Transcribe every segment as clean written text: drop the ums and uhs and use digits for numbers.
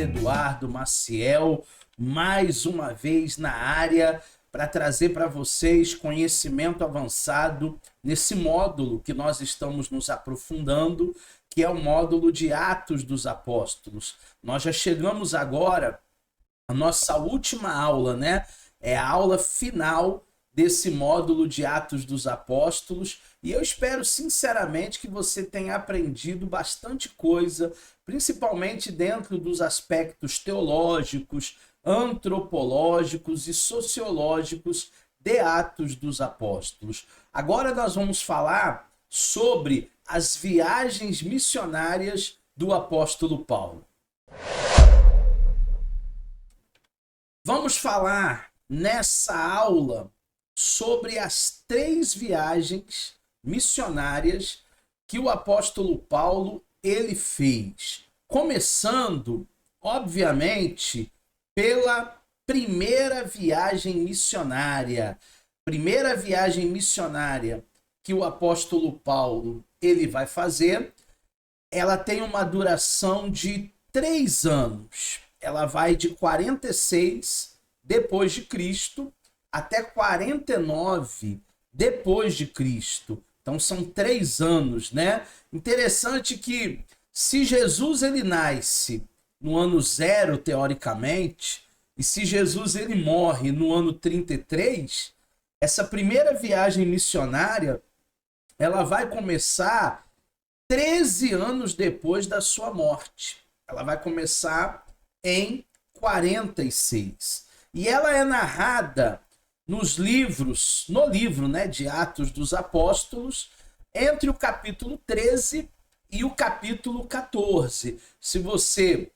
Eduardo Maciel, mais uma vez na área para trazer para vocês conhecimento avançado nesse módulo que nós estamos nos aprofundando, que é o módulo de Atos dos Apóstolos. Nós já chegamos agora à nossa última aula, né? É a aula final desse módulo de Atos dos Apóstolos, e eu espero sinceramente que você tenha aprendido bastante coisa, principalmente dentro dos aspectos teológicos, antropológicos e sociológicos de Atos dos Apóstolos. Agora nós vamos falar sobre as viagens missionárias do apóstolo Paulo. Vamos falar nessa aula sobre as 3 viagens missionárias que o apóstolo Paulo ele fez, começando, obviamente, pela primeira viagem missionária. Primeira viagem missionária que o apóstolo Paulo ele vai fazer, ela tem uma duração de 3 anos. Ela vai de 46 depois de Cristo até 49 depois de Cristo. Então são 3 anos, né? Interessante que se Jesus ele nasce no ano 0, teoricamente, e se Jesus ele morre no ano 33, essa primeira viagem missionária ela vai começar 13 anos depois da sua morte. Ela vai começar em 46. E ela é narrada no livro, né, de Atos dos Apóstolos, entre o capítulo 13 e o capítulo 14. Se você,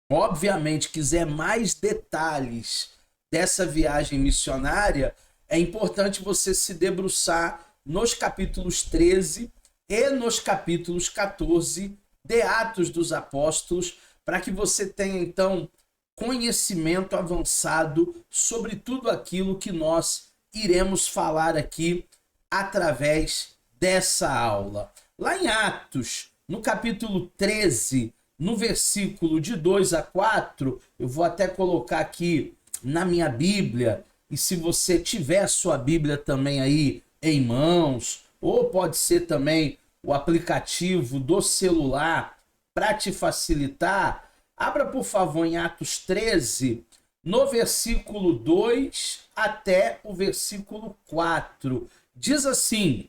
obviamente, quiser mais detalhes dessa viagem missionária, é importante você se debruçar nos capítulos 13 e nos capítulos 14 de Atos dos Apóstolos, para que você tenha, então, conhecimento avançado sobre tudo aquilo que nós iremos falar aqui através dessa aula. Lá em Atos, no capítulo 13, no versículo de 2 a 4, eu vou até colocar aqui na minha Bíblia, e se você tiver a sua Bíblia também aí em mãos, ou pode ser também o aplicativo do celular para te facilitar, abra, por favor, em Atos 13, no versículo 2 até o versículo 4. Diz assim: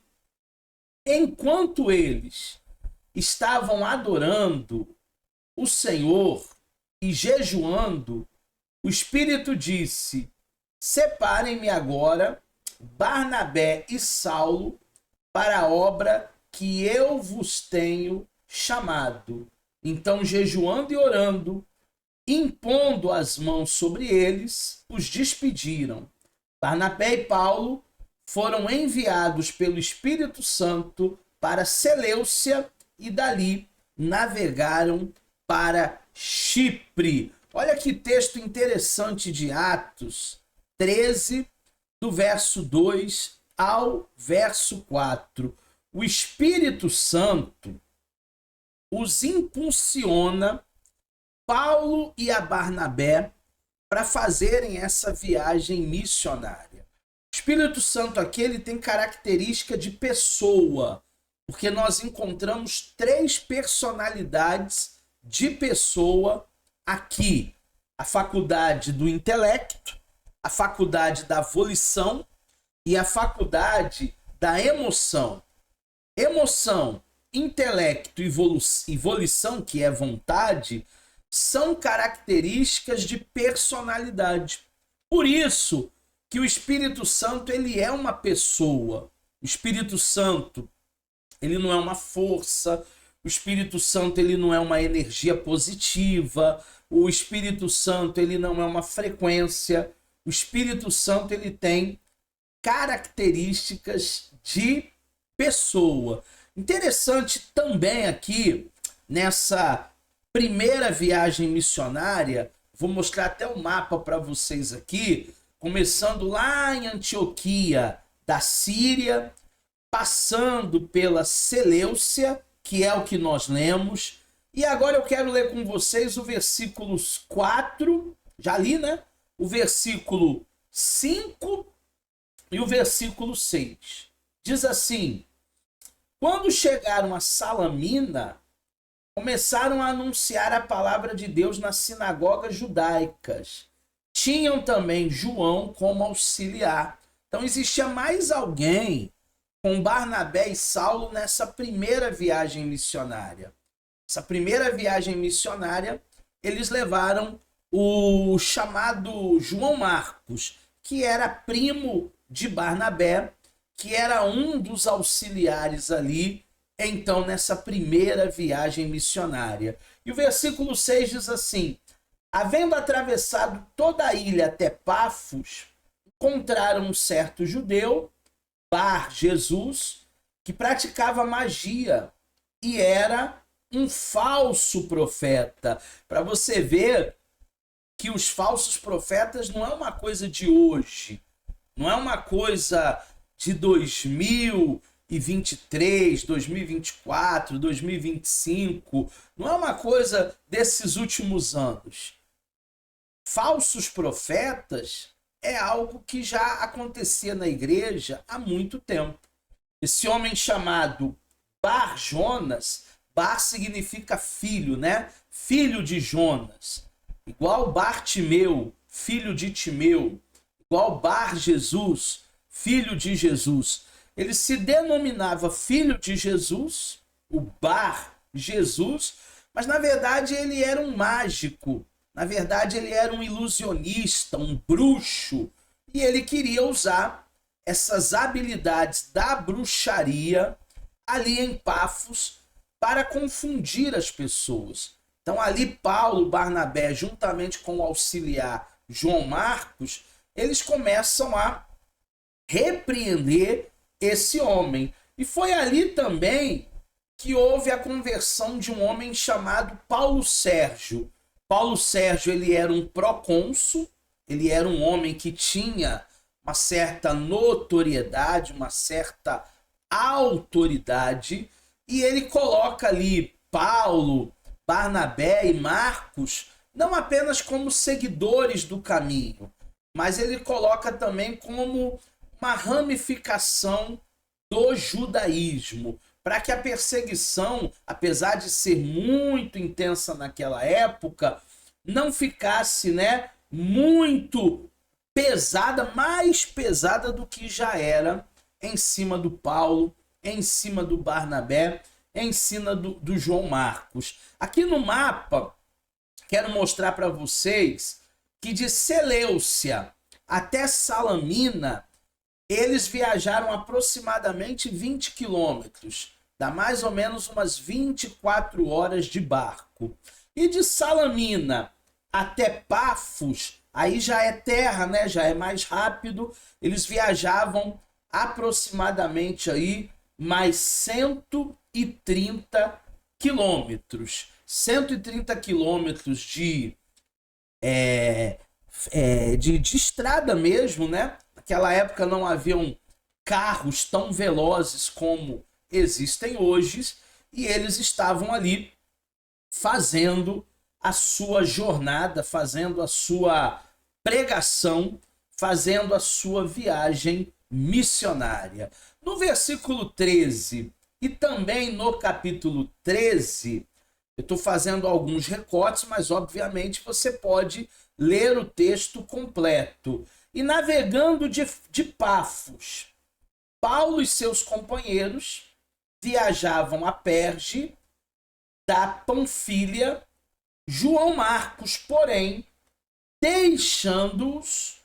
enquanto eles estavam adorando o Senhor e jejuando, o Espírito disse: separem-me agora Barnabé e Saulo para a obra que eu vos tenho chamado. Então, jejuando e orando, impondo as mãos sobre eles, os despediram. Barnabé e Paulo foram enviados pelo Espírito Santo para Seleucia e dali navegaram para Chipre. Olha que texto interessante de Atos 13, do verso 2 ao verso 4. O Espírito Santo os impulsiona, Paulo e a Barnabé, para fazerem essa viagem missionária. O Espírito Santo aqui ele tem característica de pessoa, porque nós encontramos 3 personalidades de pessoa aqui: a faculdade do intelecto, a faculdade da volição e a faculdade da emoção. Emoção, intelecto e volição, que é vontade, são características de personalidade. Por isso que o Espírito Santo ele é uma pessoa. O Espírito Santo ele não é uma força. O Espírito Santo ele não é uma energia positiva. O Espírito Santo ele não é uma frequência. O Espírito Santo ele tem características de pessoa. Interessante também aqui, nessa primeira viagem missionária, vou mostrar até o mapa para vocês aqui, começando lá em Antioquia da Síria, passando pela Seleucia, que é o que nós lemos, E agora eu quero ler com vocês o versículo 4, já li, né? O versículo 5 e o versículo 6. Diz assim: quando chegaram a Salamina, começaram a anunciar a palavra de Deus nas sinagogas judaicas. Tinham também João como auxiliar. Então existia mais alguém com Barnabé e Saulo nessa primeira viagem missionária. Essa primeira viagem missionária, eles levaram o chamado João Marcos, que era primo de Barnabé, que era um dos auxiliares ali, então, nessa primeira viagem missionária. E o versículo 6 diz assim: havendo atravessado toda a ilha até Pafos, encontraram um certo judeu, Bar Jesus, que praticava magia e era um falso profeta. Para você ver que os falsos profetas não é uma coisa de hoje, não é uma coisa de 2023, 2024, 2025, não é uma coisa desses últimos anos. Falsos profetas é algo que já acontecia na igreja há muito tempo. Esse homem chamado Bar Jonas, Bar significa filho, né? Filho de Jonas. Igual Bartimeu, filho de Timeu. Igual Bar Jesus, filho de Jesus. Ele se denominava filho de Jesus, o Bar Jesus, mas na verdade ele era um mágico. Na verdade ele era um ilusionista, um bruxo. E ele queria usar essas habilidades da bruxaria ali em Pafos para confundir as pessoas. Então ali Paulo, Barnabé, juntamente com o auxiliar João Marcos, eles começam a repreender esse homem. E foi ali também que houve a conversão de um homem chamado Paulo Sérgio. Paulo Sérgio, ele era um procônsul, ele era um homem que tinha uma certa notoriedade, uma certa autoridade, e ele coloca ali Paulo, Barnabé e Marcos não apenas como seguidores do caminho, mas ele coloca também como uma ramificação do judaísmo, para que a perseguição, apesar de ser muito intensa naquela época, não ficasse, né, muito pesada, mais pesada do que já era em cima do Paulo, em cima do Barnabé, em cima do João Marcos. Aqui no mapa, quero mostrar para vocês que de Seleucia até Salamina, eles viajaram aproximadamente 20 quilômetros, dá mais ou menos umas 24 horas de barco. E de Salamina até Pafos, aí já é terra, né? Já é mais rápido. Eles viajavam aproximadamente aí mais 130 quilômetros. 130 quilômetros de estrada mesmo, né? Naquela época não haviam carros tão velozes como existem hoje, e eles estavam ali fazendo a sua jornada, fazendo a sua pregação, fazendo a sua viagem missionária. No versículo 13 e também no capítulo 13, eu estou fazendo alguns recortes, mas obviamente você pode ler o texto completo. E navegando de Pafos, Paulo e seus companheiros viajavam a Perge da Panfilha. João Marcos, porém, deixando-os,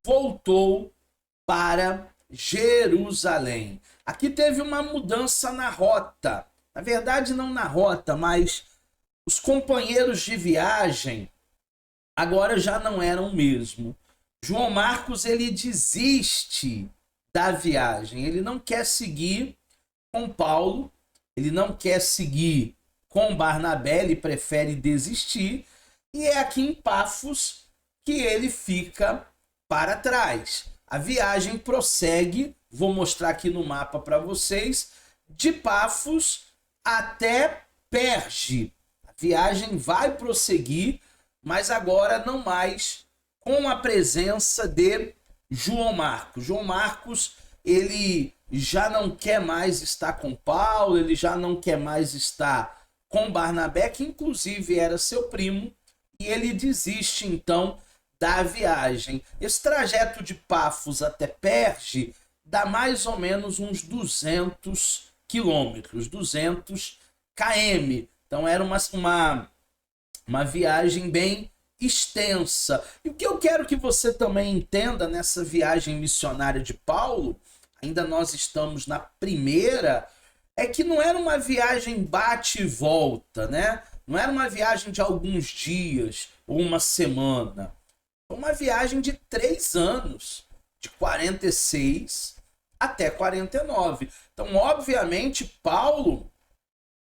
voltou para Jerusalém. Aqui teve uma mudança na rota. Na verdade, não na rota, mas os companheiros de viagem agora já não eram o mesmo. João Marcos, ele desiste da viagem. Ele não quer seguir com Paulo, ele não quer seguir com Barnabé, ele prefere desistir. E é aqui em Pafos que ele fica para trás. A viagem prossegue, vou mostrar aqui no mapa para vocês, de Pafos até Perge. A viagem vai prosseguir, mas agora não mais com a presença de João Marcos. João Marcos, ele já não quer mais estar com Paulo, ele já não quer mais estar com Barnabé, que inclusive era seu primo, e ele desiste então da viagem. Esse trajeto de Pafos até Perge dá mais ou menos uns 200 quilômetros, 200 km. Então era uma viagem bem extensa. E o que eu quero que você também entenda nessa viagem missionária de Paulo, ainda nós estamos na primeira, é que não era uma viagem bate e volta, né? Não era uma viagem de alguns dias ou uma semana. Foi uma viagem de 3 anos, de 46 até 49. Então, obviamente, Paulo,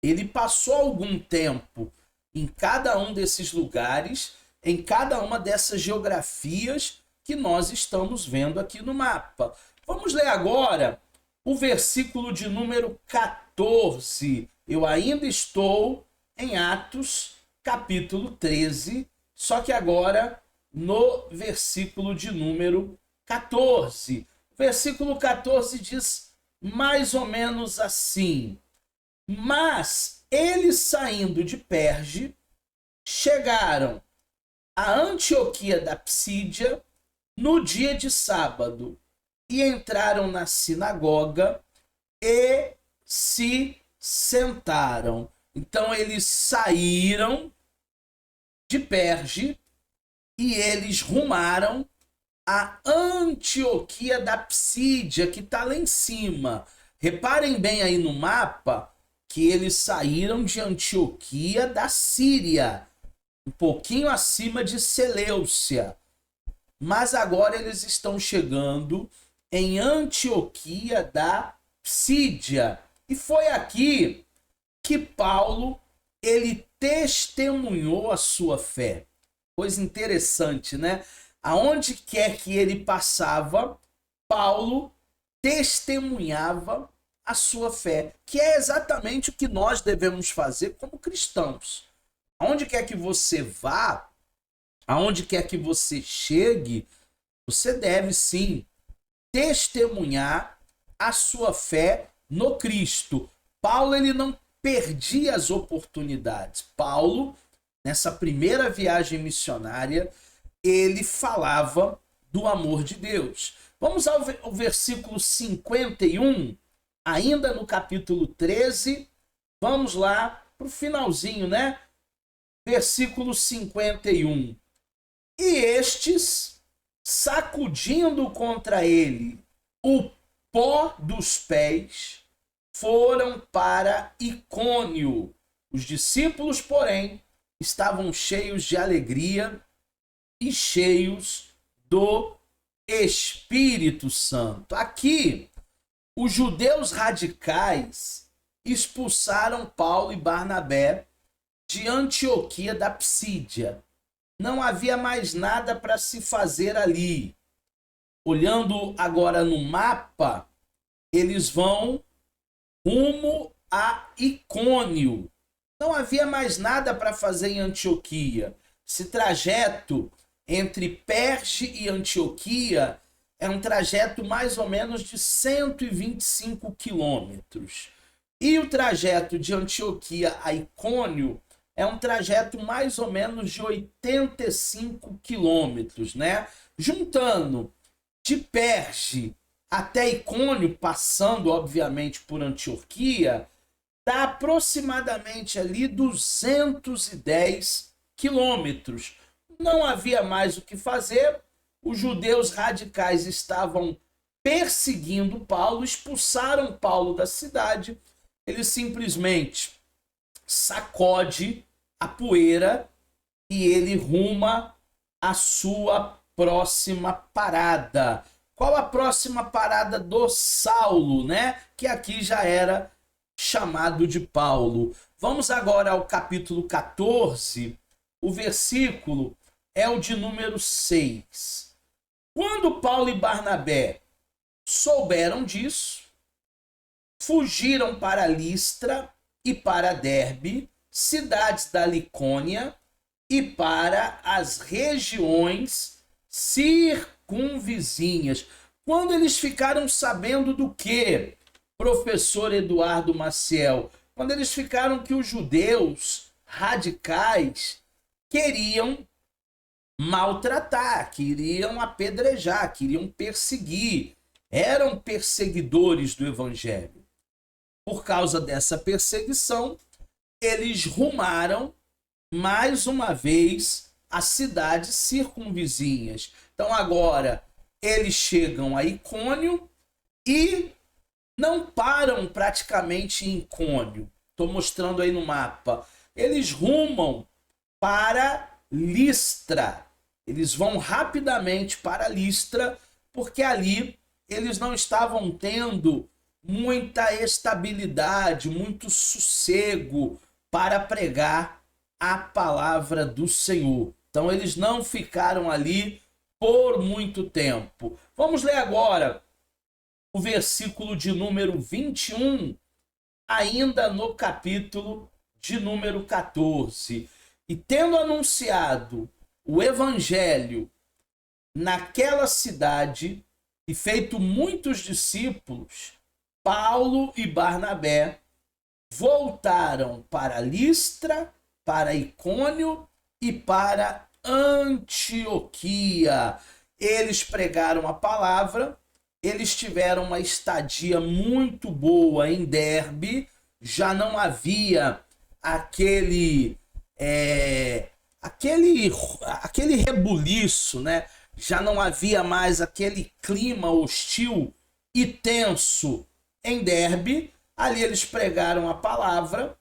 ele passou algum tempo em cada um desses lugares, em cada uma dessas geografias que nós estamos vendo aqui no mapa. Vamos ler agora o versículo de número 14. Eu ainda estou em Atos, capítulo 13, só que agora no versículo de número 14. O versículo 14 diz mais ou menos assim: mas eles, saindo de Perge, chegaram a Antioquia da Psídia no dia de sábado e entraram na sinagoga e se sentaram. Então eles saíram de Perge e eles rumaram a Antioquia da Psídia, que está lá em cima. Reparem bem aí no mapa que eles saíram de Antioquia da Síria, um pouquinho acima de Seleucia. Mas agora eles estão chegando em Antioquia da Psídia. E foi aqui que Paulo, ele testemunhou a sua fé. Coisa interessante, né? Aonde quer que ele passava, Paulo testemunhava a sua fé, que é exatamente o que nós devemos fazer como cristãos. Aonde quer que você vá, aonde quer que você chegue, você deve sim testemunhar a sua fé no Cristo. Paulo, ele não perdia as oportunidades. Paulo, nessa primeira viagem missionária, ele falava do amor de Deus. Vamos ao versículo 51, ainda no capítulo 13. Vamos lá para o finalzinho, né? Versículo 51. E estes, sacudindo contra ele o pó dos pés, foram para Icônio. Os discípulos, porém, estavam cheios de alegria e cheios do Espírito Santo. Aqui, os judeus radicais expulsaram Paulo e Barnabé de Antioquia da Psídia. Não havia mais nada para se fazer ali. Olhando agora no mapa, eles vão rumo a Icônio. Não havia mais nada para fazer em Antioquia. Esse trajeto entre Perge e Antioquia é um trajeto mais ou menos de 125 quilômetros. E o trajeto de Antioquia a Icônio é um trajeto mais ou menos de 85 quilômetros, né? Juntando de Perge até Icônio, passando obviamente por Antioquia, dá aproximadamente ali 210 quilômetros. Não havia mais o que fazer, os judeus radicais estavam perseguindo Paulo, expulsaram Paulo da cidade, ele simplesmente sacode a poeira e ele ruma a sua próxima parada. Qual a próxima parada do Saulo, né? Que aqui já era chamado de Paulo. Vamos agora ao capítulo 14, o versículo é o de número 6. Quando Paulo e Barnabé souberam disso, fugiram para Listra e para Derbe, cidades da Licônia e para as regiões circunvizinhas. Quando eles ficaram sabendo do quê, professor Eduardo Maciel? Quando eles ficaram que os judeus radicais queriam maltratar, queriam apedrejar, queriam perseguir, eram perseguidores do evangelho. Por causa dessa perseguição, eles rumaram mais uma vez às cidades circunvizinhas. Então agora eles chegam a Icônio e não param praticamente em Icônio. Estou mostrando aí no mapa. Eles rumam para Listra. Eles vão rapidamente para Listra, porque ali eles não estavam tendo muita estabilidade, muito sossego para pregar a palavra do Senhor. Então eles não ficaram ali por muito tempo. Vamos ler agora o versículo de número 21, ainda no capítulo de número 14. E tendo anunciado o evangelho naquela cidade e feito muitos discípulos, Paulo e Barnabé voltaram para Listra, para Icônio e para Antioquia. Eles pregaram a palavra, eles tiveram uma estadia muito boa em Derbe, já não havia aquele rebuliço, né? Já não havia mais aquele clima hostil e tenso em Derbe. Ali eles pregaram a palavra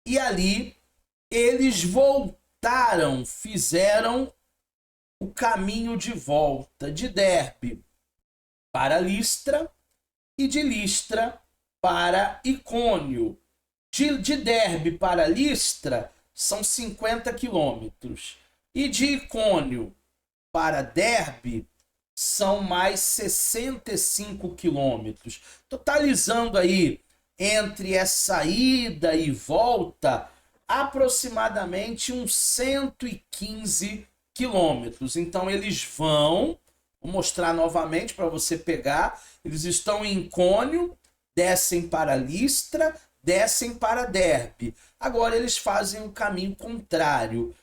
e ali eles voltaram, fizeram o caminho de volta de Derbe para Listra e de Listra para Icônio. De Derbe para Listra são 50 quilômetros e de Icônio para Derbe são mais 65 quilômetros, totalizando aí entre essa ida e volta aproximadamente uns 115 quilômetros. Então eles vou mostrar novamente para você pegar, eles estão em Icônio, descem para Listra, descem para Derbe. Agora eles fazem o caminho contrário,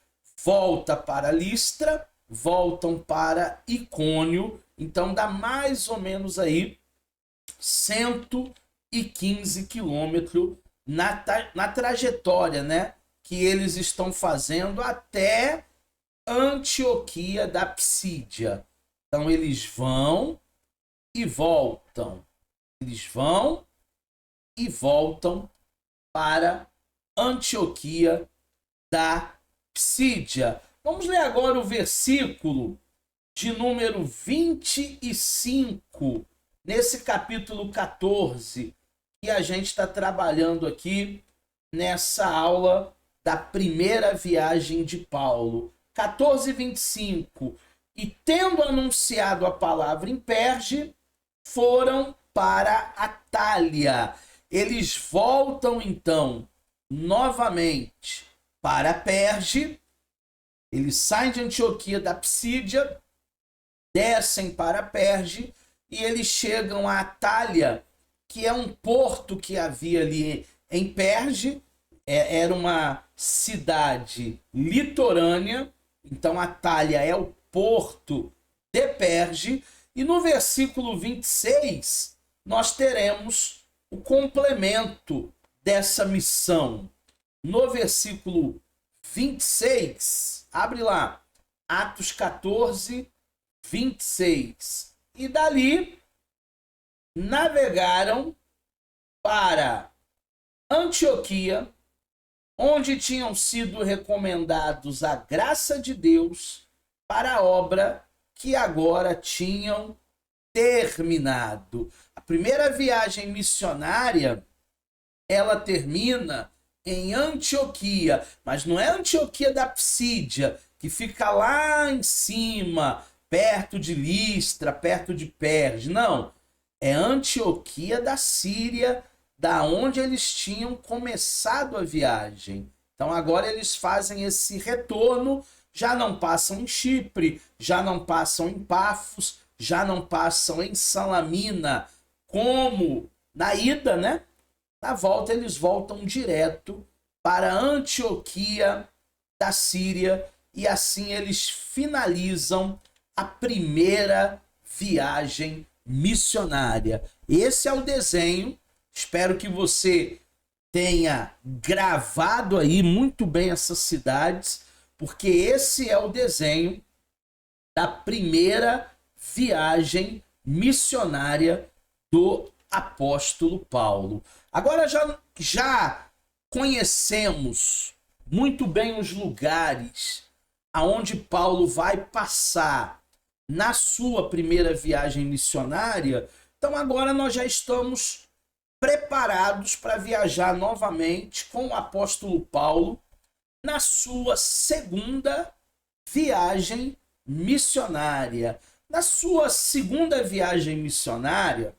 volta para Listra, voltam para Icônio, então dá mais ou menos aí 115 quilômetros na trajetória, né, que eles estão fazendo até Antioquia da Psídia. Então eles vão e voltam, eles vão e voltam para Antioquia da Psídia. Vamos ler agora o versículo de número 25, nesse capítulo 14, que a gente está trabalhando aqui nessa aula da primeira viagem de Paulo. 14:25. E tendo anunciado a palavra em Perge, foram para Atália. Eles voltam então novamente para Perge. Eles saem de Antioquia da Psídia, descem para Perge e eles chegam a Atália, que é um porto que havia ali em Perge. Era uma cidade litorânea, então Atália é o porto de Perge. E no versículo 26, nós teremos o complemento dessa missão. No versículo 26, abre lá, Atos 14, 26. E dali navegaram para Antioquia, onde tinham sido recomendados a graça de Deus para a obra que agora tinham terminado. A primeira viagem missionária, ela termina em Antioquia, mas não é Antioquia da Psídia, que fica lá em cima, perto de Listra, perto de Perge. Não, é Antioquia da Síria, da onde eles tinham começado a viagem. Então agora eles fazem esse retorno, já não passam em Chipre, já não passam em Pafos, já não passam em Salamina, como na ida, né? Na volta eles voltam direto para Antioquia da Síria e assim eles finalizam a primeira viagem missionária. Esse é o desenho. Espero que você tenha gravado aí muito bem essas cidades, porque esse é o desenho da primeira viagem missionária do apóstolo Paulo. Agora já conhecemos muito bem os lugares aonde Paulo vai passar na sua primeira viagem missionária. Então agora nós já estamos preparados para viajar novamente com o apóstolo Paulo na sua segunda viagem missionária. Na sua segunda viagem missionária,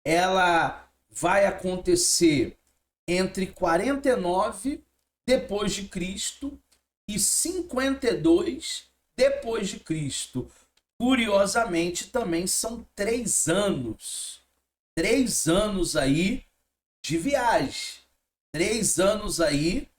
ela vai acontecer entre 49 depois de Cristo e 52 depois de Cristo. Curiosamente, também são 3 anos. 3 anos aí de viagem. 3 anos aí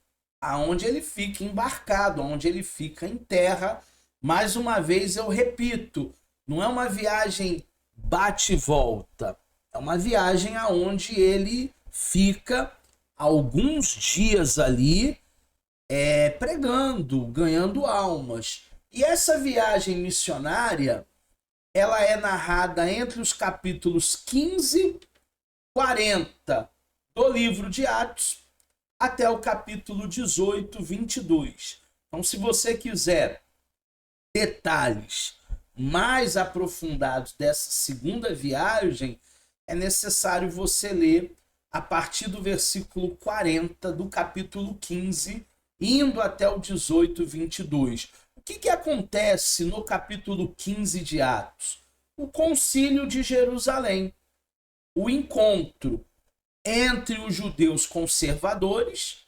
aonde ele fica embarcado, onde ele fica em terra. Mais uma vez eu repito, não é uma viagem bate e volta. É uma viagem aonde ele fica alguns dias ali pregando, ganhando almas. E essa viagem missionária, ela é narrada entre os capítulos 15 e 40 do livro de Atos até o capítulo 18, 22. Então, se você quiser detalhes mais aprofundados dessa segunda viagem, é necessário você ler a partir do versículo 40 do capítulo 15, indo até o 18, 22. O que acontece no capítulo 15 de Atos? O concílio de Jerusalém, o encontro entre os judeus conservadores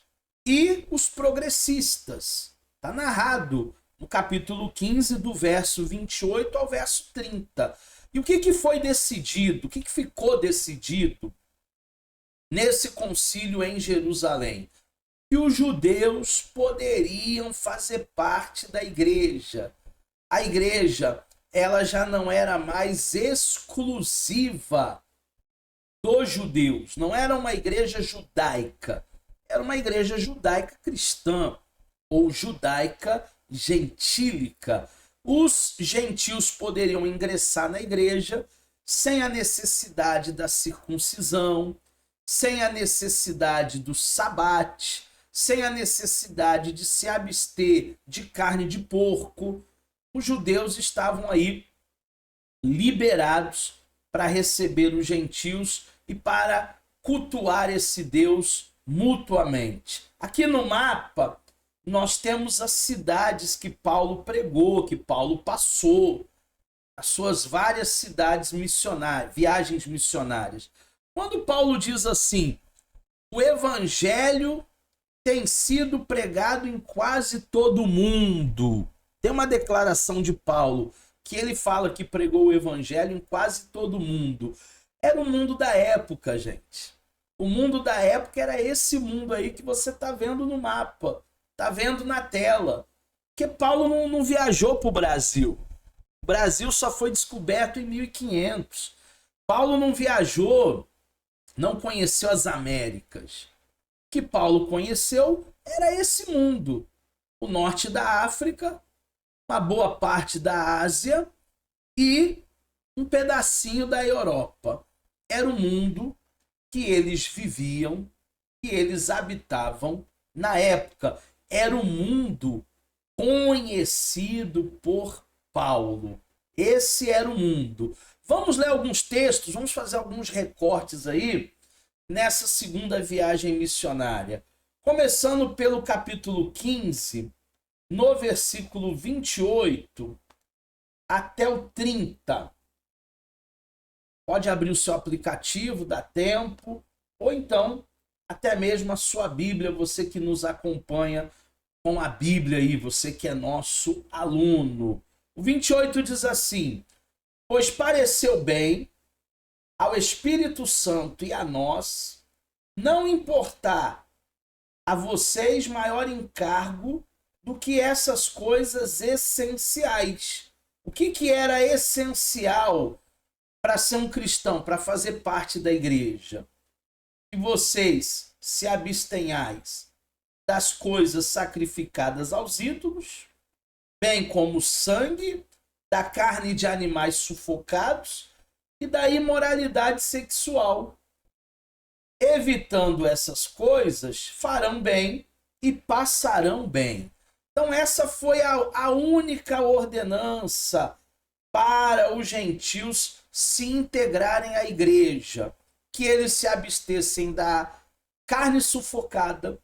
e os progressistas. Está narrado no capítulo 15, do verso 28 ao verso 30. E o que foi decidido? O que ficou decidido nesse concílio em Jerusalém? Que os judeus poderiam fazer parte da igreja. A igreja, ela já não era mais exclusiva dos judeus. Não era uma igreja judaica. Era uma igreja judaica cristã ou judaica gentílica. Os gentios poderiam ingressar na igreja sem a necessidade da circuncisão, sem a necessidade do sabate, sem a necessidade de se abster de carne de porco. Os judeus estavam aí liberados para receber os gentios e para cultuar esse Deus mutuamente. Aqui no mapa, nós temos as cidades que Paulo pregou, que Paulo passou, as suas várias cidades missionárias, viagens missionárias. Quando Paulo diz assim, o evangelho tem sido pregado em quase todo o mundo. Tem uma declaração de Paulo que ele fala que pregou o evangelho em quase todo o mundo. Era o mundo da época, gente. O mundo da época era esse mundo aí que você está vendo no mapa, está vendo na tela. Porque Paulo não viajou para o Brasil. O Brasil só foi descoberto em 1500. Paulo não viajou, não conheceu as Américas. O que Paulo conheceu era esse mundo. O norte da África, uma boa parte da Ásia e um pedacinho da Europa. Era o mundo que eles viviam, que eles habitavam na época. Era o mundo conhecido por Paulo. Esse era o mundo. Vamos ler alguns textos, vamos fazer alguns recortes aí nessa segunda viagem missionária. Começando pelo capítulo 15, no versículo 28 até o 30. Pode abrir o seu aplicativo, dá tempo, ou então até mesmo a sua Bíblia, você que nos acompanha com a Bíblia aí, você que é nosso aluno. O 28 diz assim: pois pareceu bem ao Espírito Santo e a nós não importar a vocês maior encargo do que essas coisas essenciais. O que era essencial para ser um cristão, para fazer parte da igreja? Que vocês se abstenhais das coisas sacrificadas aos ídolos, bem como o sangue, da carne de animais sufocados e da imoralidade sexual. Evitando essas coisas, farão bem e passarão bem. Então essa foi a única ordenança para os gentios se integrarem à igreja, que eles se abstessem da carne sufocada,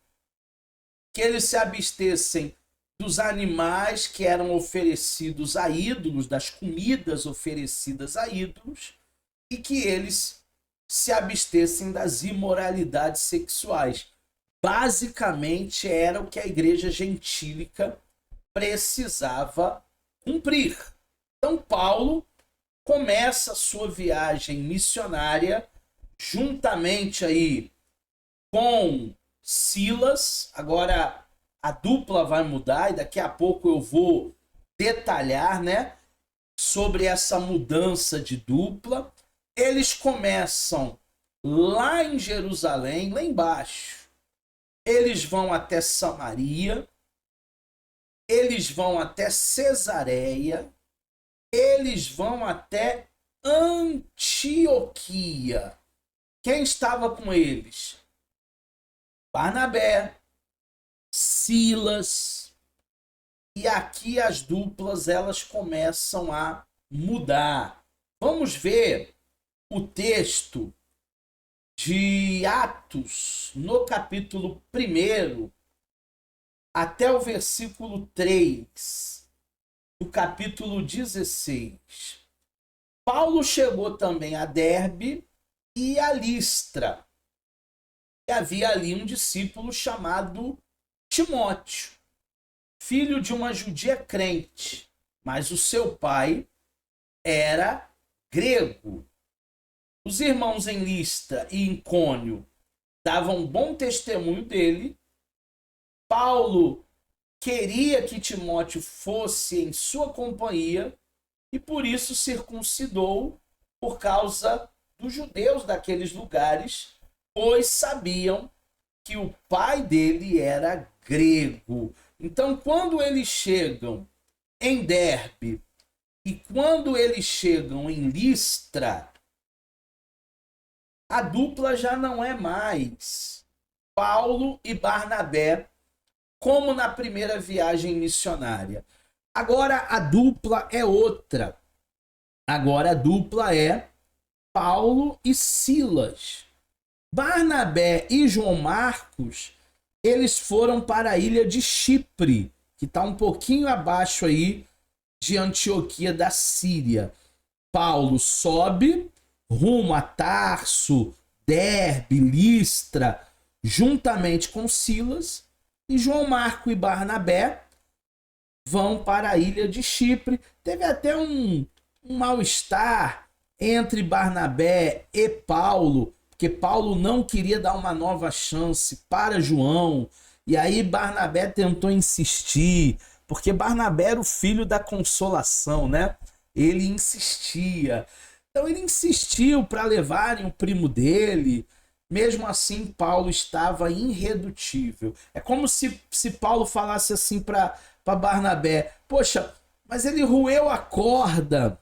que eles se abstessem dos animais que eram oferecidos a ídolos, das comidas oferecidas a ídolos, e que eles se abstessem das imoralidades sexuais. Basicamente era o que a igreja gentílica precisava cumprir. Então Paulo começa a sua viagem missionária juntamente aí com Silas. Agora a dupla vai mudar e daqui a pouco eu vou detalhar, né, sobre essa mudança de dupla. Eles começam lá em Jerusalém, lá embaixo. Eles vão até Samaria, eles vão até Cesareia, eles vão até Antioquia. Quem estava com eles? Barnabé, Silas. E aqui as duplas elas começam a mudar. Vamos ver o texto de Atos, no capítulo 1, até o versículo 3, do capítulo 16. Paulo chegou também a Derbe e a Listra. E havia ali um discípulo chamado Timóteo, filho de uma judia crente, mas o seu pai era grego. Os irmãos em Listra e Icônio davam bom testemunho dele. Paulo queria que Timóteo fosse em sua companhia e por isso circuncidou por causa dos judeus daqueles lugares, pois sabiam que o pai dele era grego. Então, quando eles chegam em Derbe e quando eles chegam em Listra, a dupla já não é mais Paulo e Barnabé, como na primeira viagem missionária. Agora a dupla é outra. Agora a dupla é Paulo e Silas. Barnabé e João Marcos, eles foram para a ilha de Chipre, que está um pouquinho abaixo aí de Antioquia da Síria. Paulo sobe rumo a Tarso, Derbe, Listra, juntamente com Silas, e João Marco e Barnabé vão para a ilha de Chipre. Teve até um mal-estar entre Barnabé e Paulo, porque Paulo não queria dar uma nova chance para João, e aí Barnabé tentou insistir, porque Barnabé era o filho da consolação, né? Ele insistia. Então ele insistiu para levarem o primo dele. Mesmo assim, Paulo estava irredutível. É como se Paulo falasse assim para Barnabé: poxa, mas ele roeu a corda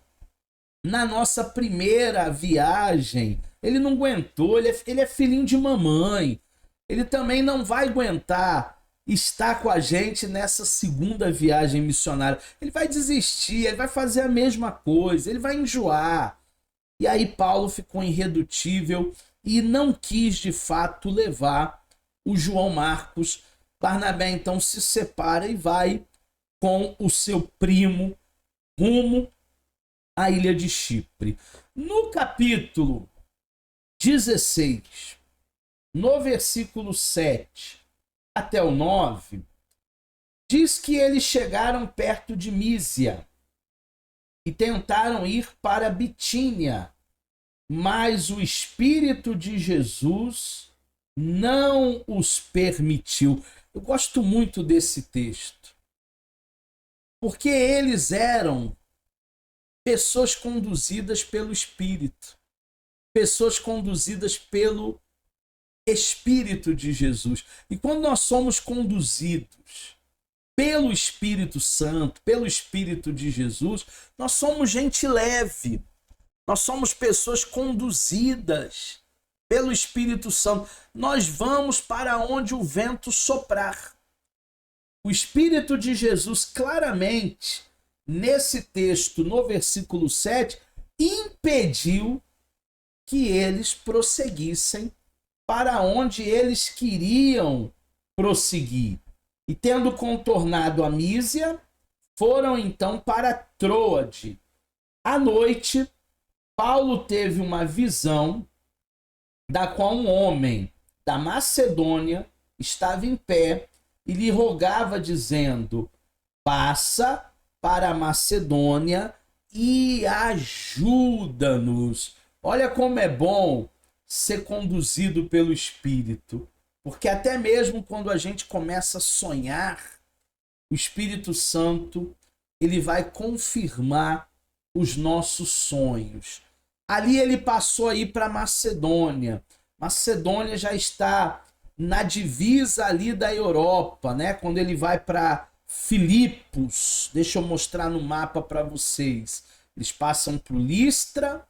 na nossa primeira viagem. Ele não aguentou, ele é filhinho de mamãe. Ele também não vai aguentar estar com a gente nessa segunda viagem missionária. Ele vai desistir, ele vai fazer a mesma coisa, ele vai enjoar. E aí Paulo ficou irredutível e não quis de fato levar o João Marcos. Barnabé então se separa e vai com o seu primo rumo à ilha de Chipre. No capítulo 16, no versículo 7 até o 9, diz que eles chegaram perto de Mísia e tentaram ir para Bitínia, mas o Espírito de Jesus não os permitiu. Eu gosto muito desse texto, porque eles eram pessoas conduzidas pelo Espírito, pessoas conduzidas pelo Espírito de Jesus. E quando nós somos conduzidos pelo Espírito Santo, pelo Espírito de Jesus, nós somos gente leve, nós somos pessoas conduzidas pelo Espírito Santo. Nós vamos para onde o vento soprar. O Espírito de Jesus, claramente, nesse texto, no versículo 7, impediu que eles prosseguissem para onde eles queriam prosseguir. E tendo contornado a Mísia, foram então para Troade. À noite, Paulo teve uma visão da qual um homem da Macedônia estava em pé e lhe rogava, dizendo: passa para a Macedônia e ajuda-nos. Olha como é bom ser conduzido pelo Espírito, porque até mesmo quando a gente começa a sonhar, o Espírito Santo, ele vai confirmar os nossos sonhos. Ali ele passou aí para Macedônia. Macedônia já está na divisa ali da Europa, né? Quando ele vai para Filipos, deixa eu mostrar no mapa para vocês. Eles passam por Listra,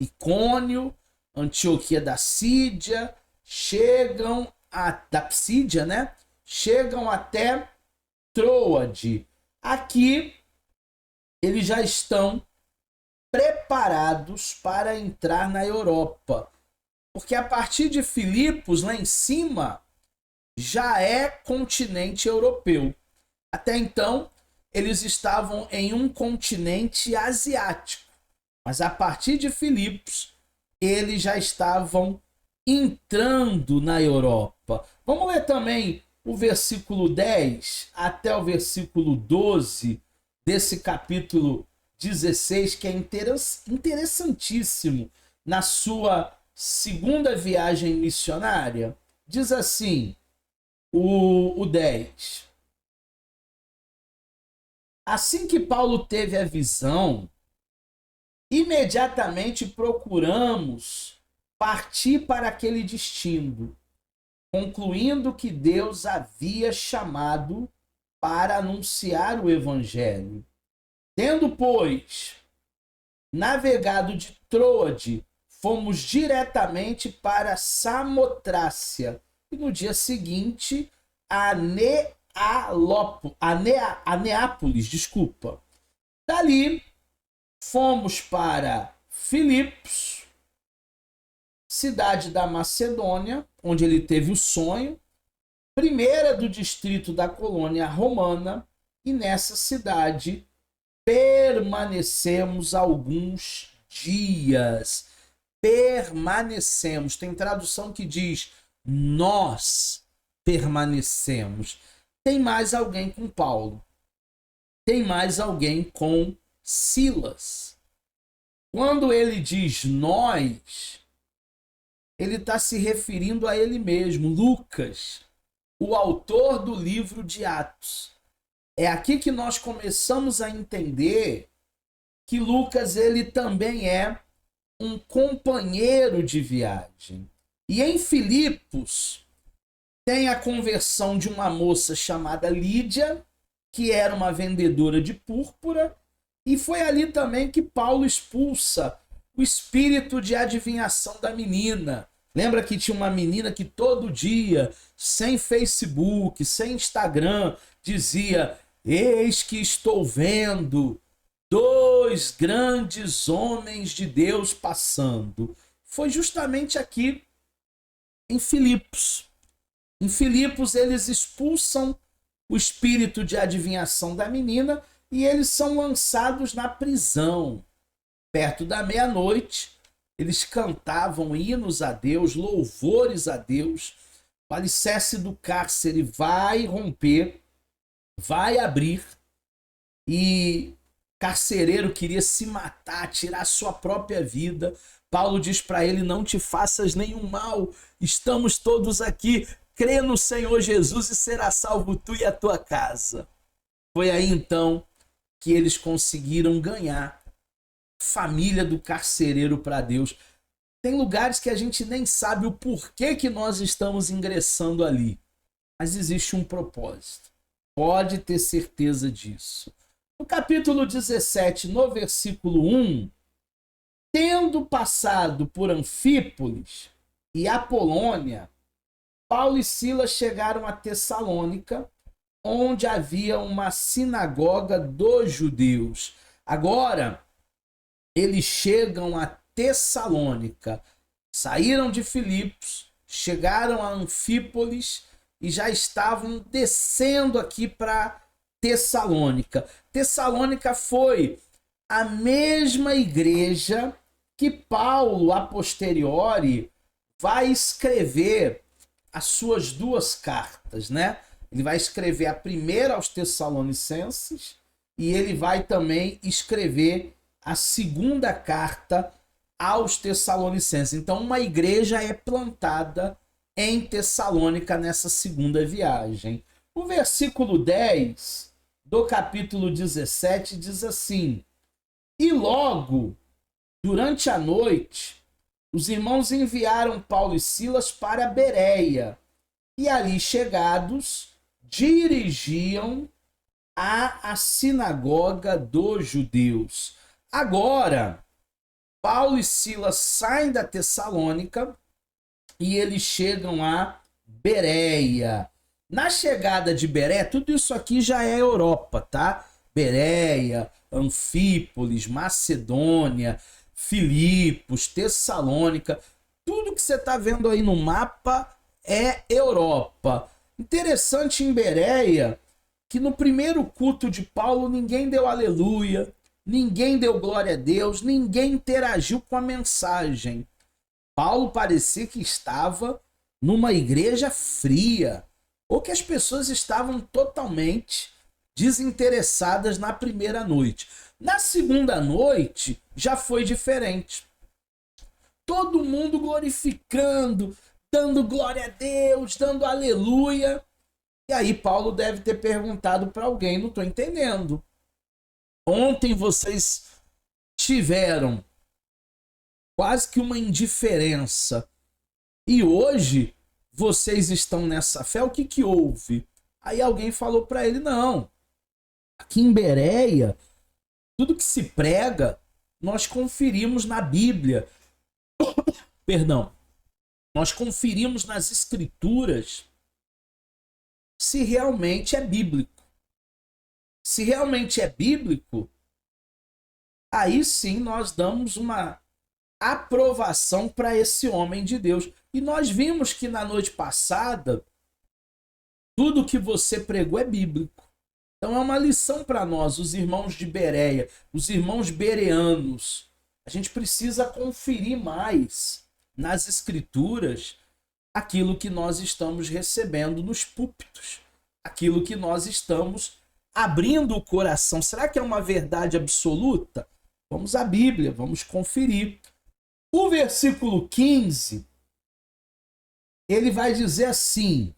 Icônio, Antioquia da Sídia, chegam da Psídia, né? Chegam até Troade. Aqui eles já estão preparados para entrar na Europa, porque a partir de Filipos, lá em cima, já é continente europeu. Até então, eles estavam em um continente asiático, mas a partir de Filipos, eles já estavam entrando na Europa. Vamos ler também o versículo 10 até o versículo 12 desse capítulo 16, que é interessantíssimo na sua segunda viagem missionária. Diz assim, o 10. Assim que Paulo teve a visão, imediatamente procuramos partir para aquele destino, concluindo que Deus havia chamado para anunciar o Evangelho. Tendo, pois, navegado de Troade, fomos diretamente para Samotrácia e no dia seguinte a Neápolis, desculpa. Dali fomos para Filipos, cidade da Macedônia, onde ele teve o sonho, primeira do distrito da colônia romana, e nessa cidade permanecemos alguns dias. Permanecemos. Tem tradução que diz: nós permanecemos. Tem mais alguém com Paulo. Tem mais alguém com Silas. Quando ele diz nós, ele está se referindo a ele mesmo, Lucas, o autor do livro de Atos. É aqui que nós começamos a entender que Lucas, ele também é um companheiro de viagem. E em Filipos tem a conversão de uma moça chamada Lídia, que era uma vendedora de púrpura, e foi ali também que Paulo expulsa o espírito de adivinhação da menina. Lembra que tinha uma menina que todo dia, sem Facebook, sem Instagram, dizia: eis que estou vendo 2 grandes homens de Deus passando. Foi justamente aqui em Filipos. Em Filipos eles expulsam o espírito de adivinhação da menina e eles são lançados na prisão. Perto da meia-noite, eles cantavam hinos a Deus, louvores a Deus. O alicerce do cárcere vai romper, vai abrir, e carcereiro queria se matar, tirar sua própria vida. Paulo diz para ele: não te faças nenhum mal, estamos todos aqui, crê no Senhor Jesus e será salvo tu e a tua casa. Foi aí então que eles conseguiram ganhar família do carcereiro para Deus. Tem lugares que a gente nem sabe o porquê que nós estamos ingressando ali, mas existe um propósito. Pode ter certeza disso. No capítulo 17, no versículo 1, tendo passado por Anfípolis e Apolônia, Paulo e Silas chegaram a Tessalônica, onde havia uma sinagoga dos judeus. Agora, eles chegam a Tessalônica, saíram de Filipos, chegaram a Anfípolis e já estavam descendo aqui para Tessalônica. Tessalônica foi a mesma igreja que Paulo, a posteriori, vai escrever as suas duas cartas, né? Ele vai escrever a primeira aos Tessalonicenses e ele vai também escrever a segunda carta aos Tessalonicenses. Então, uma igreja é plantada em Tessalônica nessa segunda viagem. O versículo 10 do capítulo 17 diz assim: e logo, durante a noite, os irmãos enviaram Paulo e Silas para Bereia, e ali chegados, dirigiam à sinagoga dos judeus. Agora, Paulo e Silas saem da Tessalônica e eles chegam a Bereia. Na chegada de Bereia, tudo isso aqui já é Europa, tá? Bereia, Anfípolis, Macedônia, Filipos, Tessalônica, tudo que você está vendo aí no mapa é Europa. Interessante em Bereia que no primeiro culto de Paulo ninguém deu aleluia, ninguém deu glória a Deus, ninguém interagiu com a mensagem. Paulo parecia que estava numa igreja fria, ou que as pessoas estavam totalmente desinteressadas na primeira noite. Na segunda noite já foi diferente. Todo mundo glorificando, dando glória a Deus, dando aleluia. E aí Paulo deve ter perguntado para alguém: não estou entendendo. Ontem vocês tiveram quase que uma indiferença e hoje vocês estão nessa fé, o que que houve? Aí alguém falou para ele: não, aqui em Bereia, tudo que se prega, nós conferimos na Bíblia. Perdão. Nós conferimos nas Escrituras se realmente é bíblico. Se realmente é bíblico, aí sim nós damos uma aprovação para esse homem de Deus. E nós vimos que na noite passada, tudo que você pregou é bíblico. Então é uma lição para nós, os irmãos de Bereia, os irmãos bereanos. A gente precisa conferir mais nas Escrituras aquilo que nós estamos recebendo nos púlpitos, aquilo que nós estamos abrindo o coração. Será que é uma verdade absoluta? Vamos à Bíblia, vamos conferir. O versículo 15, ele vai dizer assim,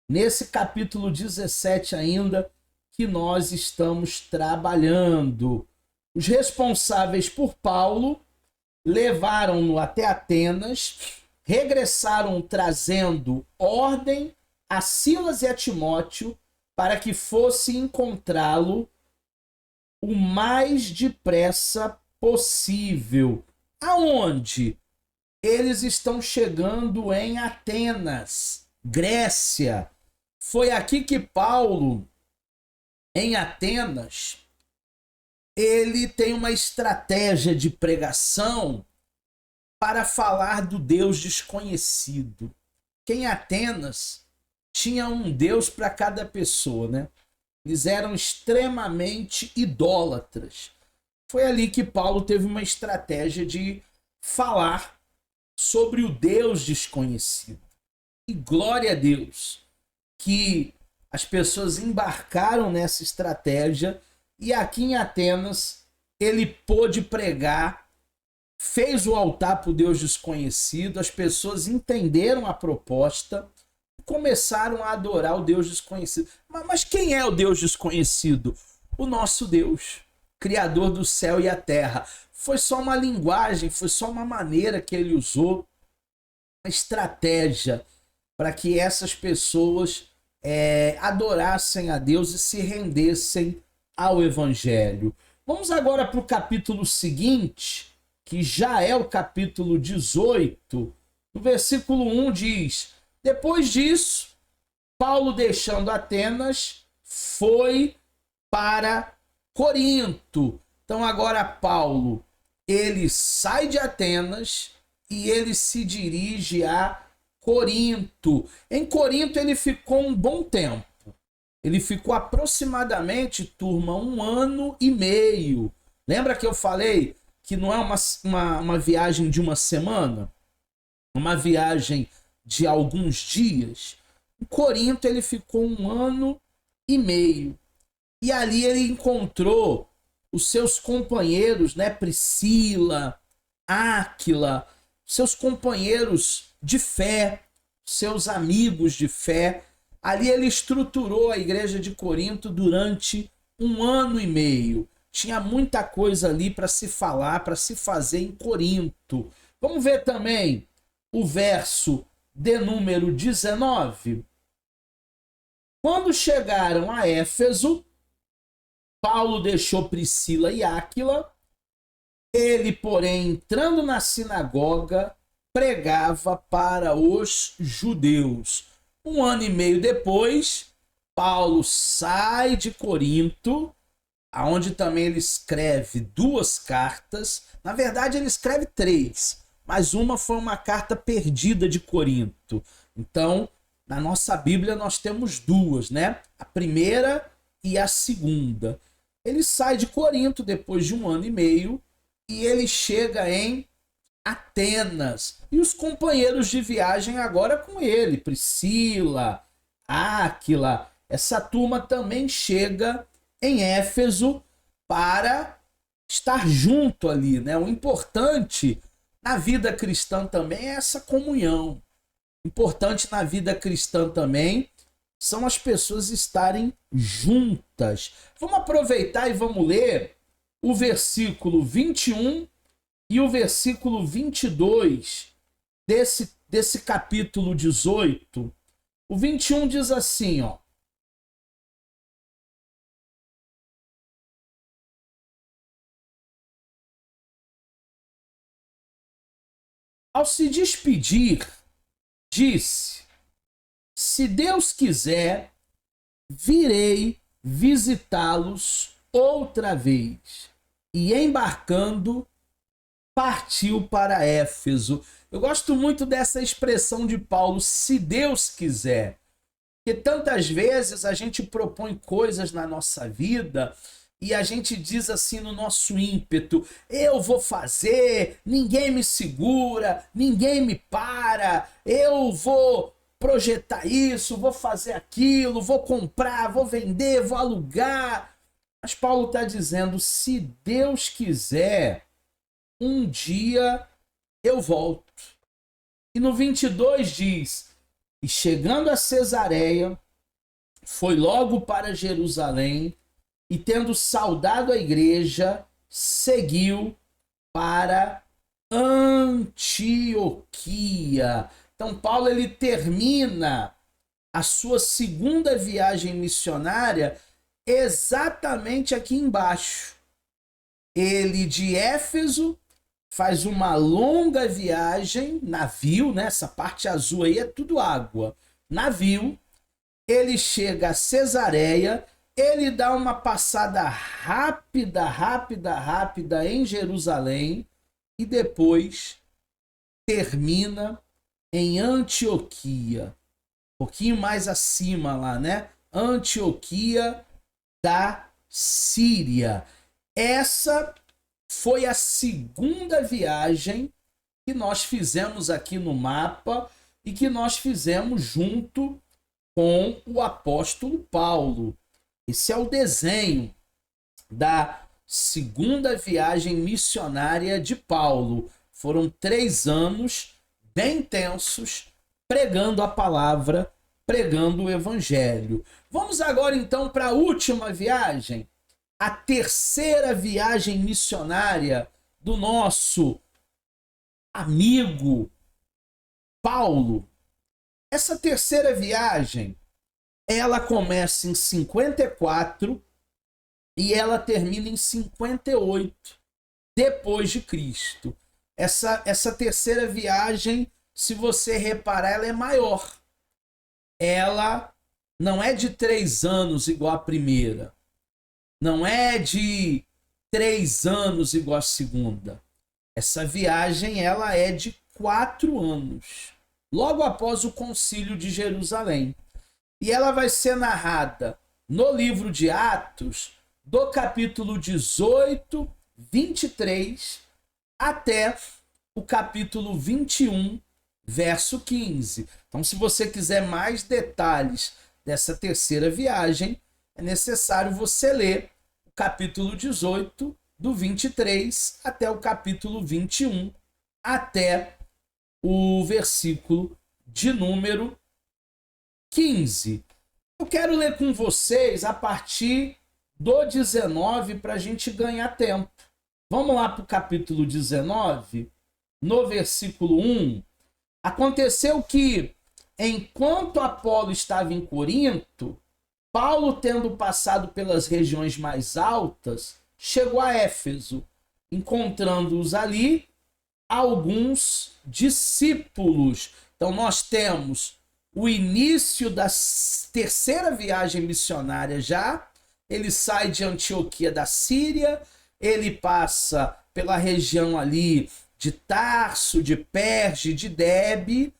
nesse capítulo 17 ainda, que nós estamos trabalhando. Os responsáveis por Paulo levaram-no até Atenas, regressaram trazendo ordem a Silas e a Timóteo para que fosse encontrá-lo o mais depressa possível. Aonde? Eles estão chegando em Atenas, Grécia. Foi aqui que Paulo, em Atenas, ele tem uma estratégia de pregação para falar do Deus desconhecido. Que em Atenas tinha um Deus para cada pessoa, né? Eles eram extremamente idólatras. Foi ali que Paulo teve uma estratégia de falar sobre o Deus desconhecido. E glória a Deus que as pessoas embarcaram nessa estratégia e aqui em Atenas ele pôde pregar, fez o altar para o Deus desconhecido, as pessoas entenderam a proposta, começaram a adorar o Deus desconhecido. Mas quem é o Deus desconhecido? O nosso Deus, Criador do céu e a terra. Foi só uma linguagem, foi só uma maneira que ele usou, uma estratégia para que essas pessoas adorassem a Deus e se rendessem ao Evangelho. Vamos agora para o capítulo seguinte, que já é o capítulo 18. No versículo 1 diz: depois disso, Paulo, deixando Atenas, foi para Corinto. Então agora Paulo, ele sai de Atenas e ele se dirige a Corinto. Em Corinto ele ficou um bom tempo. Ele ficou aproximadamente, turma, 1 ano e meio. Lembra que eu falei que não é uma viagem de uma semana? Uma viagem de alguns dias? Em Corinto ele ficou 1 ano e meio. E ali ele encontrou os seus companheiros, né? Priscila, Áquila, seus companheiros de fé, seus amigos de fé. Ali ele estruturou a igreja de Corinto durante 1 ano e meio. Tinha muita coisa ali para se falar, para se fazer em Corinto. Vamos ver também o verso de número 19. Quando chegaram a Éfeso, Paulo deixou Priscila e Áquila. Ele, porém, entrando na sinagoga, pregava para os judeus. 1 ano e meio depois, Paulo sai de Corinto, aonde também ele escreve 2 cartas. Na verdade, ele escreve 3, mas uma foi uma carta perdida de Corinto. Então, na nossa Bíblia nós temos 2, né? A primeira e a segunda. Ele sai de Corinto depois de 1 ano e meio e ele chega em Atenas. E os companheiros de viagem agora com ele, Priscila, Áquila. Essa turma também chega em Éfeso para estar junto ali, né? O importante na vida cristã também é essa comunhão. O importante na vida cristã também são as pessoas estarem juntas. Vamos aproveitar e vamos ler o versículo 21 e o versículo 22 desse capítulo 18. O 21 diz assim, ó: ao se despedir, disse: se Deus quiser, virei visitá-los outra vez. E embarcando, partiu para Éfeso. Eu gosto muito dessa expressão de Paulo, se Deus quiser. Porque tantas vezes a gente propõe coisas na nossa vida e a gente diz assim no nosso ímpeto: eu vou fazer, ninguém me segura, ninguém me para, eu vou projetar isso, vou fazer aquilo, vou comprar, vou vender, vou alugar. Mas Paulo está dizendo, se Deus quiser, um dia eu volto. E no 22 diz: e chegando a Cesareia, foi logo para Jerusalém, e tendo saudado a igreja, seguiu para Antioquia. Então Paulo ele termina a sua segunda viagem missionária exatamente aqui embaixo. Ele de Éfeso faz uma longa viagem, navio, né? Essa parte azul aí é tudo água. Navio, ele chega a Cesareia, ele dá uma passada rápida em Jerusalém e depois termina em Antioquia. Um pouquinho mais acima lá, né? Antioquia da Síria. Essa foi a segunda viagem que nós fizemos aqui no mapa e que nós fizemos junto com o apóstolo Paulo. Esse é o desenho da segunda viagem missionária de Paulo. Foram 3 anos bem intensos pregando a palavra, pregando o evangelho. Vamos agora então para a última viagem, a terceira viagem missionária do nosso amigo Paulo. Essa terceira viagem, ela começa em 54 e ela termina em 58 depois de Cristo. Essa terceira viagem, se você reparar, ela é maior. Ela não é de 3 anos igual a primeira. Não é de 3 anos igual a segunda. Essa viagem ela é de 4 anos, logo após o Concílio de Jerusalém. E ela vai ser narrada no livro de Atos, do capítulo 18, 23, até o capítulo 21, verso 15. Então, se você quiser mais detalhes dessa terceira viagem, é necessário você ler o capítulo 18, do 23 até o capítulo 21, até o versículo de número 15. Eu quero ler com vocês a partir do 19 para a gente ganhar tempo. Vamos lá para o capítulo 19, no versículo 1. Aconteceu que, enquanto Apolo estava em Corinto, Paulo, tendo passado pelas regiões mais altas, chegou a Éfeso, encontrando-os ali alguns discípulos. Então nós temos o início da terceira viagem missionária já. Ele sai de Antioquia da Síria, ele passa pela região ali de Tarso, de Perge, de Derbe,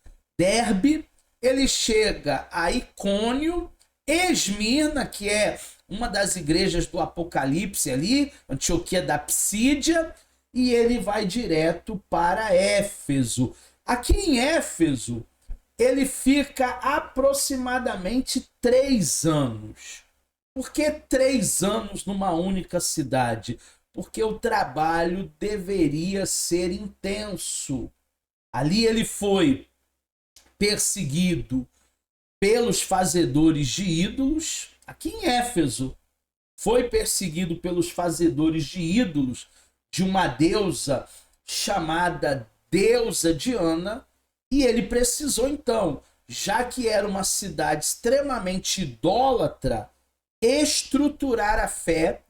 ele chega a Icônio, Esmirna, que é uma das igrejas do Apocalipse ali, Antioquia da Psídia, e ele vai direto para Éfeso. Aqui em Éfeso, ele fica aproximadamente 3 anos. Por que 3 anos numa única cidade? Porque o trabalho deveria ser intenso. Ali ele foi perseguido pelos fazedores de ídolos. Aqui em Éfeso, foi perseguido pelos fazedores de ídolos de uma deusa chamada Deusa Diana, e ele precisou então, já que era uma cidade extremamente idólatra, estruturar a fé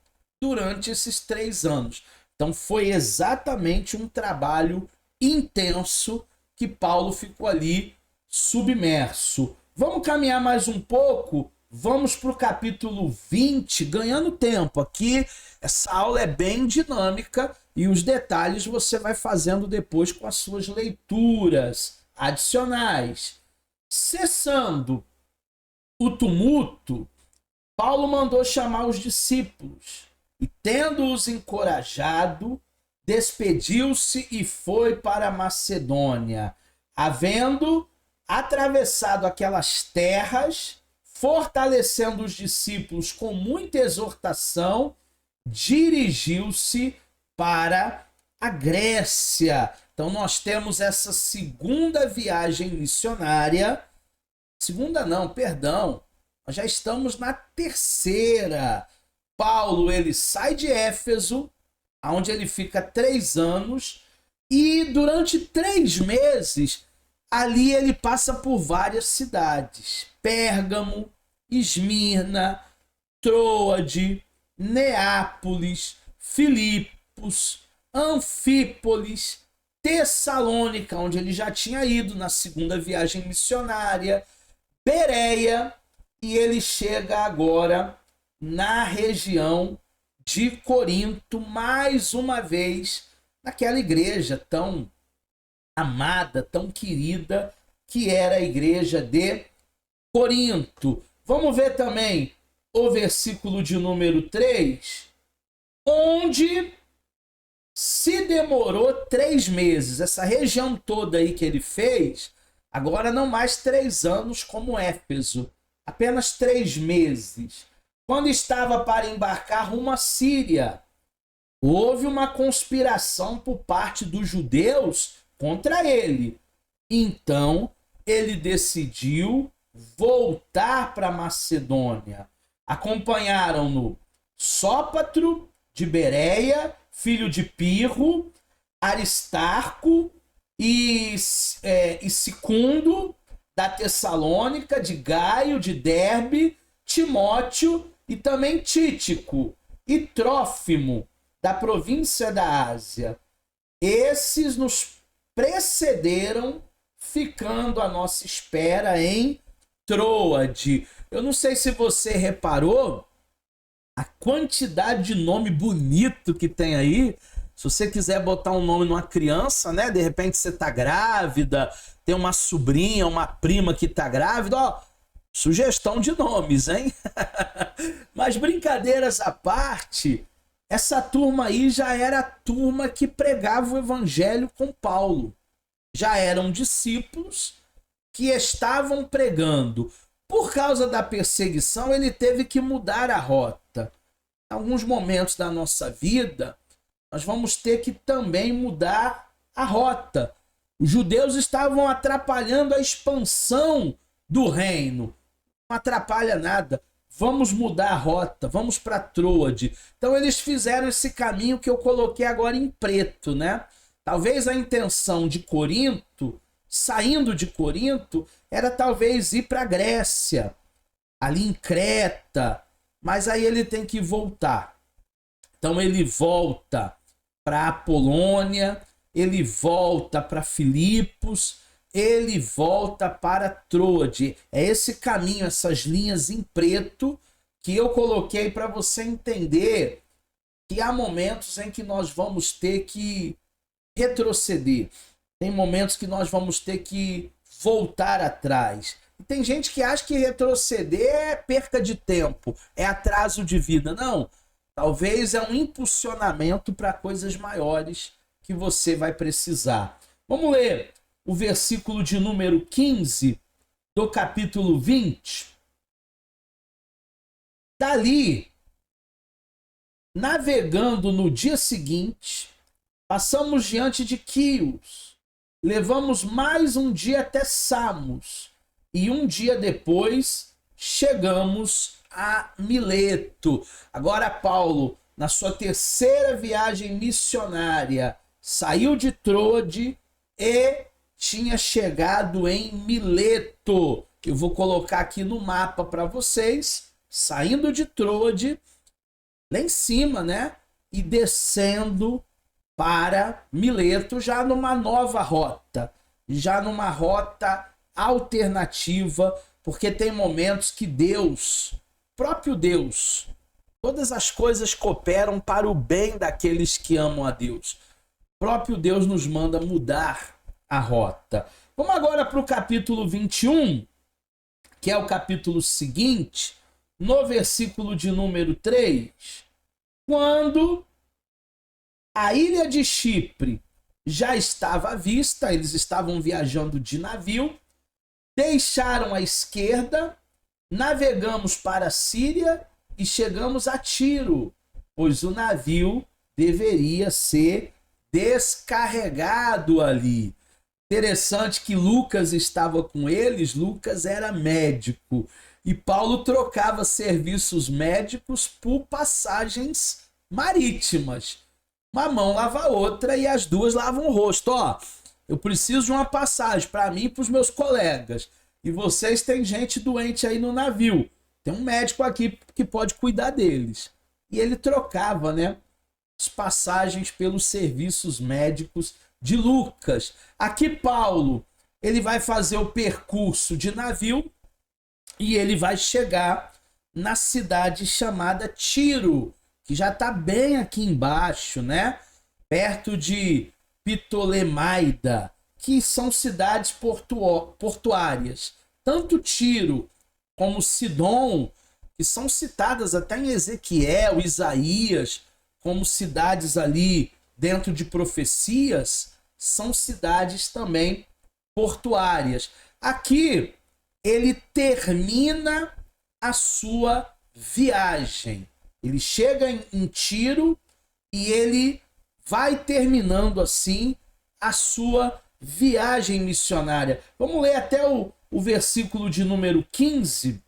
durante esses 3 anos. Então foi exatamente um trabalho intenso que Paulo ficou ali submerso. Vamos caminhar mais um pouco? Vamos para o capítulo 20, ganhando tempo. Aqui, essa aula é bem dinâmica e os detalhes você vai fazendo depois com as suas leituras adicionais. Cessando o tumulto, Paulo mandou chamar os discípulos e, tendo-os encorajado, despediu-se e foi para a Macedônia. Havendo atravessado aquelas terras, fortalecendo os discípulos com muita exortação, dirigiu-se para a Grécia. Então nós temos essa segunda viagem missionária. Segunda não, perdão. Nós já estamos na terceira. Paulo, ele sai de Éfeso, onde ele fica 3 anos, e durante 3 meses, ali ele passa por várias cidades. Pérgamo, Esmirna, Troade, Neápolis, Filipos, Anfípolis, Tessalônica, onde ele já tinha ido na segunda viagem missionária, Bereia, e ele chega agora na região de Corinto, mais uma vez, naquela igreja tão amada, tão querida, que era a igreja de Corinto. Vamos ver também o versículo de número 3, onde se Se demorou 3 meses, essa região toda aí que ele fez, agora não mais 3 anos como Éfeso, apenas 3 meses. Quando estava para embarcar rumo à Síria, houve uma conspiração por parte dos judeus contra ele. Então, ele decidiu voltar para Macedônia. Acompanharam-no Sópatro de Bereia, filho de Pirro, Aristarco e Sicundo da Tessalônica, de Gaio, de Derbe, Timóteo e também Títico e Trófimo da província da Ásia. Esses nos precederam, ficando à nossa espera em Troade. Eu não sei se você reparou a quantidade de nome bonito que tem aí. Se você quiser botar um nome numa criança, né? De repente você tá grávida, tem uma sobrinha, uma prima que tá grávida, ó, sugestão de nomes, hein? Mas brincadeiras à parte, essa turma aí já era a turma que pregava o evangelho com Paulo. Já eram discípulos que estavam pregando. Por causa da perseguição, ele teve que mudar a rota. Em alguns momentos da nossa vida, nós vamos ter que também mudar a rota. Os judeus estavam atrapalhando a expansão do reino. Não atrapalha nada. Vamos mudar a rota, vamos para Troade. Então eles fizeram esse caminho que eu coloquei agora em preto, né? Talvez a intenção de Corinto, saindo de Corinto, era talvez ir para a Grécia, ali em Creta, mas aí ele tem que voltar. Então ele volta para a Polônia, ele volta para Filipos, ele volta para Troade. É esse caminho, essas linhas em preto que eu coloquei para você entender que há momentos em que nós vamos ter que retroceder. Tem momentos que nós vamos ter que voltar atrás. E tem gente que acha que retroceder é perca de tempo, é atraso de vida. Não. Talvez é um impulsionamento para coisas maiores que você vai precisar. Vamos ler o versículo de número 15 do capítulo 20. Dali, navegando no dia seguinte, passamos diante de Quios, levamos mais um dia até Samos, e um dia depois chegamos a Mileto. Agora Paulo, na sua terceira viagem missionária, saiu de Troade e tinha chegado em Mileto. Eu vou colocar aqui no mapa para vocês, saindo de Troade, lá em cima, né? E descendo para Mileto, já numa nova rota, já numa rota alternativa, porque tem momentos que Deus, próprio Deus, todas as coisas cooperam para o bem daqueles que amam a Deus. O próprio Deus nos manda mudar a rota. Vamos agora para o capítulo 21, que é o capítulo seguinte, no versículo de número 3, quando a ilha de Chipre já estava à vista, eles estavam viajando de navio, deixaram a esquerda, navegamos para a Síria e chegamos a Tiro, pois o navio deveria ser descarregado ali. Interessante que Lucas estava com eles, Lucas era médico, e Paulo trocava serviços médicos por passagens marítimas. Uma mão lava a outra e as duas lavam o rosto. Ó, eu preciso de uma passagem para mim e para os meus colegas. E vocês têm gente doente aí no navio. Tem um médico aqui que pode cuidar deles. E ele trocava, né, as passagens pelos serviços médicos de Lucas. Aqui Paulo, ele vai fazer o percurso de navio e ele vai chegar na cidade chamada Tiro, que já está bem aqui embaixo, né? Perto de Ptolemaida, que são cidades portuárias. Tanto Tiro como Sidom, que são citadas até em Ezequiel, Isaías, como cidades ali dentro de profecias, são cidades também portuárias. Aqui ele termina a sua viagem. Ele chega em Tiro e ele vai terminando assim a sua viagem missionária. Vamos ler até o versículo de número 15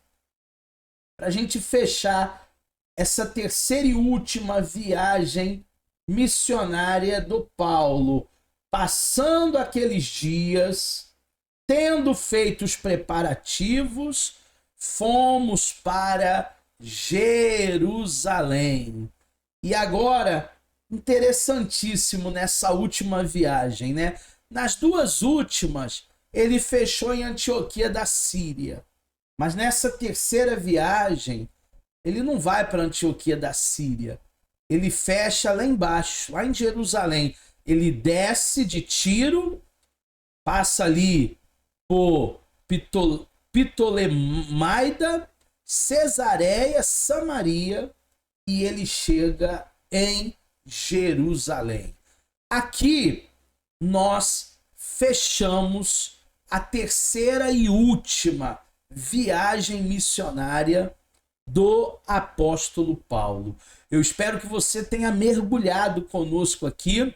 para a gente fechar essa terceira e última viagem missionária do Paulo. Passando aqueles dias, tendo feito os preparativos, fomos para Jerusalém. E agora, interessantíssimo nessa última viagem, né? Nas duas últimas, ele fechou em Antioquia da Síria. Mas nessa terceira viagem, ele não vai para Antioquia da Síria. Ele fecha lá embaixo, lá em Jerusalém. Ele desce de Tiro, passa ali por Ptolemaida, Cesareia, Samaria, e ele chega em Jerusalém. Aqui nós fechamos a terceira e última viagem missionária do apóstolo Paulo. Eu espero que você tenha mergulhado conosco aqui.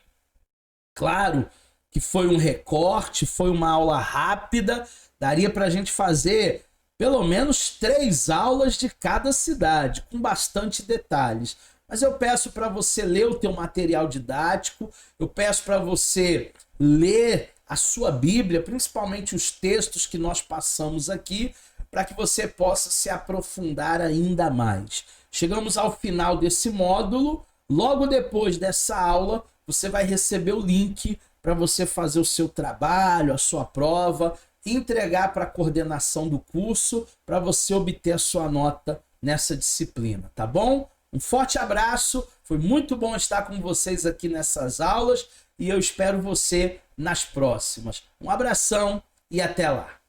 Claro que foi um recorte, foi uma aula rápida, daria para a gente fazer pelo menos 3 aulas de cada cidade, com bastante detalhes. Mas eu peço para você ler o teu material didático, eu peço para você ler a sua Bíblia, principalmente os textos que nós passamos aqui, para que você possa se aprofundar ainda mais. Chegamos ao final desse módulo. Logo depois dessa aula, você vai receber o link para você fazer o seu trabalho, a sua prova, entregar para a coordenação do curso para você obter a sua nota nessa disciplina, tá bom? Um forte abraço, foi muito bom estar com vocês aqui nessas aulas e eu espero você nas próximas. Um abração e até lá!